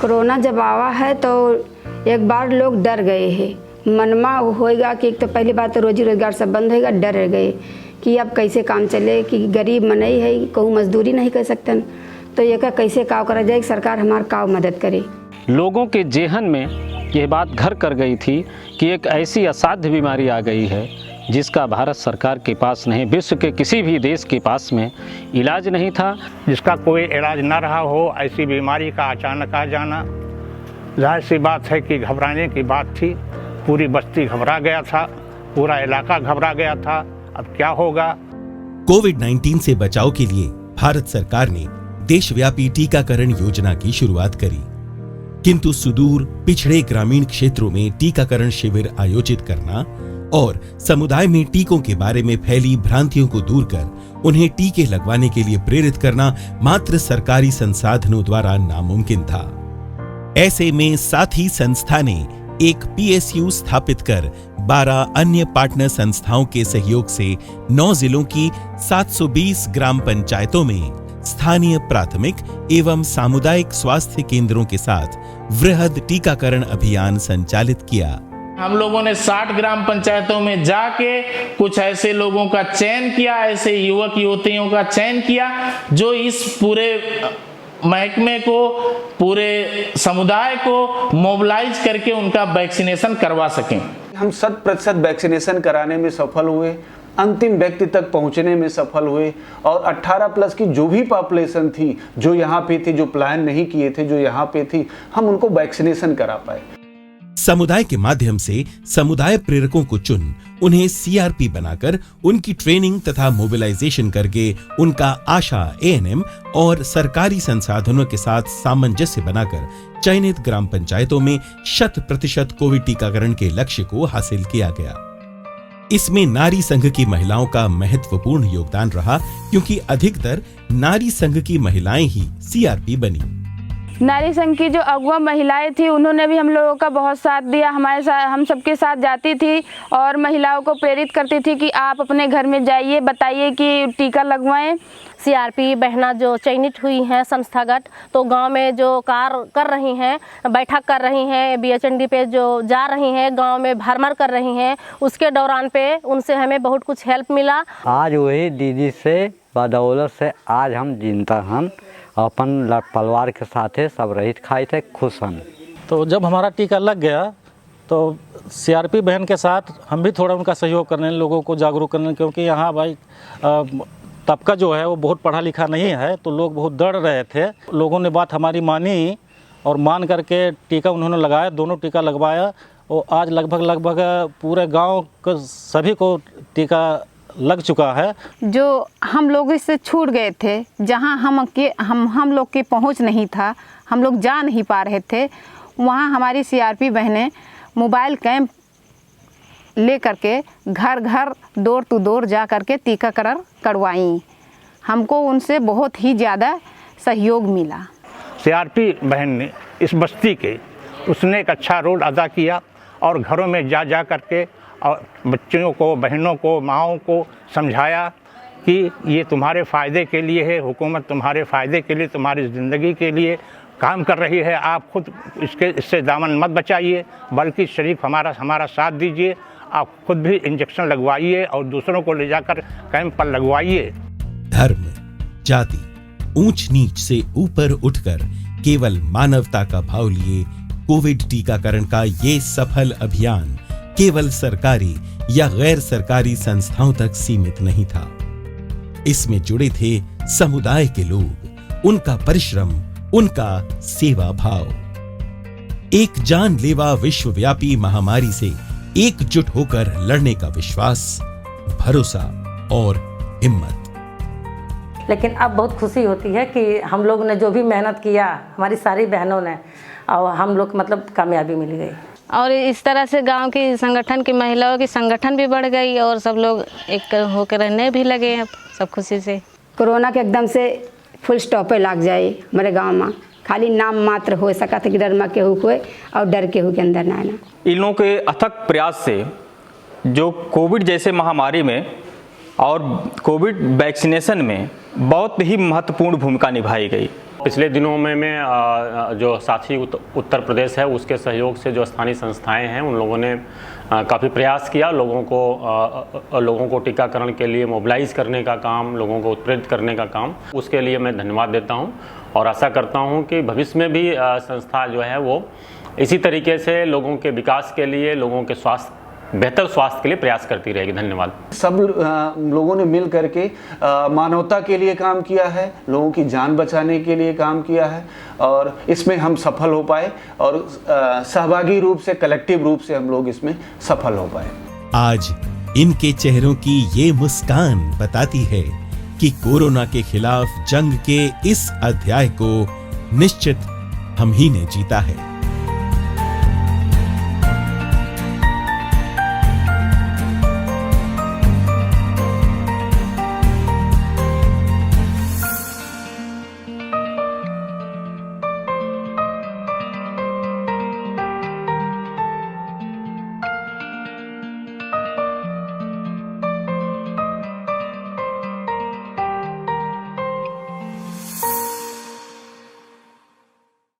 Corona जब आवा है तो एक बार लोग डर गए हैं। मनमा होएगा कि एक तो पहली बात तो रोजी रोजगार सब बंद होएगा, डर गए कि अब कैसे काम चले, कि गरीब मनई है, कहूँ मजदूरी नहीं कर सकते, तो ये का कैसे काव करा जाए, सरकार हमार काव मदद करे। लोगों के जेहन में यह बात घर कर गई थी कि एक ऐसी असाध्य बीमारी आ गई है जिसका भारत सरकार के पास नहीं, विश्व के किसी भी देश के पास में इलाज नहीं था, जिसका कोई इलाज न रहा हो। ऐसी बीमारी का अचानक आ जाना, जाहिर सी बात है कि घबराने की बात थी। पूरी बस्ती घबरा गया था, पूरा इलाका घबरा गया था, अब क्या होगा। कोविड-19 से बचाव के लिए भारत सरकार ने देशव्यापी टीकाकरण योजना की शुरुआत करी, किंतु सुदूर पिछड़े ग्रामीण क्षेत्रों में टीकाकरण शिविर आयोजित करना और समुदाय में टीकों के बारे में फैली भ्रांतियों को दूर कर उन्हें टीके लगवाने के लिए प्रेरित करना मात्र सरकारी संसाधनों द्वारा नामुमकिन था। ऐसे में साथी संस्था ने एक PSU स्थापित कर 12 अन्य पार्टनर संस्थाओं के सहयोग से 9 जिलों की 720 ग्राम पंचायतों में स्थानीय प्राथमिक एवं सामुदायिक स्वास्थ्य केंद्रों के साथ वृहद टीकाकरण अभियान संचालित किया। हम लोगों ने 60 ग्राम पंचायतों में जाके कुछ ऐसे लोगों का चयन किया, ऐसे युवक युवतियों का चयन किया जो इस पूरे महकमे को, पूरे समुदाय को मोबिलाइज करके उनका वैक्सीनेशन करवा सकें। हम 100% वैक्सीनेशन कराने में सफल हुए, अंतिम व्यक्ति तक पहुंचने में सफल हुए और 18 प्लस की जो भी पॉपुलेशन थी, जो यहाँ पे थी, जो प्लान नहीं किए थे, जो यहाँ पे थी, हम उनको वैक्सीनेशन करा पाए। समुदाय के माध्यम से समुदाय प्रेरकों को चुन उन्हें CRP बनाकर उनकी ट्रेनिंग तथा मोबिलाइजेशन करके उनका आशा ANM और सरकारी संसाधनों के साथ सामंजस्य बनाकर चयनित ग्राम पंचायतों में 100% कोविड टीकाकरण के लक्ष्य को हासिल किया गया। इसमें नारी संघ की महिलाओं का महत्वपूर्ण योगदान रहा, क्योंकि अधिकतर नारी संघ की महिलाएं ही CRP बनी। नारी संघ की जो अगुआ महिलाएं थी उन्होंने भी हम लोगों का बहुत साथ दिया, हमारे साथ, हम सबके साथ जाती थी और महिलाओं को प्रेरित करती थी कि आप अपने घर में जाइए, बताइए कि टीका लगवाएं। CRP बहना जो चयनित हुई हैं संस्थागत, तो गांव में जो कार्य कर रही हैं, बैठक कर रही हैं, BHND पे जो जा रही हैं, गांव में भ्रमण कर रही हैं, उसके दौरान पे उनसे हमें बहुत कुछ हेल्प मिला। आज वही दीदी से बदौलत से आज हम जिंदा हम अपन परिवार के साथ सब रहित खाए थे, खुश हैं। तो जब हमारा टीका लग गया तो CRP बहन के साथ हम भी थोड़ा उनका सहयोग करने, लोगों को जागरूक करने, क्योंकि यहाँ भाई तबका जो है वो बहुत पढ़ा लिखा नहीं है, तो लोग बहुत डर रहे थे। लोगों ने बात हमारी मानी और मान करके टीका उन्होंने लगाया, दोनों टीका लगवाया और आज लगभग पूरे गाँव को सभी को टीका लग चुका है। जो हम लोग इससे छूट गए थे, जहां हम लोग की पहुंच नहीं था, हम लोग जा नहीं पा रहे थे, वहां हमारी CRP बहनें मोबाइल कैंप ले करके घर घर डोर टू डोर जा करके टीकाकरण करवाई। हमको उनसे बहुत ही ज़्यादा सहयोग मिला। CRP बहन ने इस बस्ती के, उसने एक अच्छा रोल अदा किया और घरों में जा करके और बच्चियों को, बहनों को, माँओं को समझाया कि ये तुम्हारे फ़ायदे के लिए है, हुकूमत तुम्हारे फ़ायदे के लिए, तुम्हारी ज़िंदगी के लिए काम कर रही है। आप खुद इससे दामन मत बचाइए, बल्कि शरीफ हमारा साथ दीजिए। आप खुद भी इंजेक्शन लगवाइए और दूसरों को ले जाकर कैंप पर लगवाइए। धर्म, जाति, ऊंच नीच से ऊपर उठकर केवल मानवता का भाव लिए कोविड टीकाकरण का ये सफल अभियान केवल सरकारी या गैर सरकारी संस्थाओं तक सीमित नहीं था। इसमें जुड़े थे समुदाय के लोग, उनका परिश्रम, उनका सेवा भाव। एक जानलेवा विश्वव्यापी महामारी से एकजुट होकर लड़ने का विश्वास, भरोसा और हिम्मत। लेकिन अब बहुत खुशी होती है कि हम लोग ने जो भी मेहनत किया, हमारी सारी बहनों ने, और हम लोग मतलब कामयाबी मिल गई। और इस तरह से गांव की संगठन की महिलाओं की संगठन भी बढ़ गई और सब लोग एक होकर रहने भी लगे हैं सब खुशी से। कोरोना के एकदम से फुल स्टॉप पे लग जाए हमारे गांव में, खाली नाम मात्र हो सका था कि डर में केहू हुए और डर केहू के अंदर ना आना। इन लोगों के अथक प्रयास से जो कोविड जैसे महामारी में और कोविड वैक्सीनेशन में बहुत ही महत्वपूर्ण भूमिका निभाई गई। पिछले दिनों में मैं जो साथी उत्तर प्रदेश है उसके सहयोग से जो स्थानीय संस्थाएं हैं उन लोगों ने काफ़ी प्रयास किया लोगों को टीकाकरण के लिए मोबिलाइज करने का काम, लोगों को उत्प्रेरित करने का काम, उसके लिए मैं धन्यवाद देता हूं और आशा करता हूं कि भविष्य में भी संस्था जो है वो इसी तरीके से लोगों के विकास के लिए, लोगों के बेहतर स्वास्थ्य के लिए प्रयास करती रहेगी। धन्यवाद। सब लोगों ने मिल करके मानवता के लिए काम किया है, लोगों की जान बचाने के लिए काम किया है और इसमें हम सफल हो पाए और सहभागी रूप से, कलेक्टिव रूप से हम लोग इसमें सफल हो पाए। आज इनके चेहरों की ये मुस्कान बताती है कि कोरोना के खिलाफ जंग के इस अध्याय को निश्चित हम ही ने जीता है।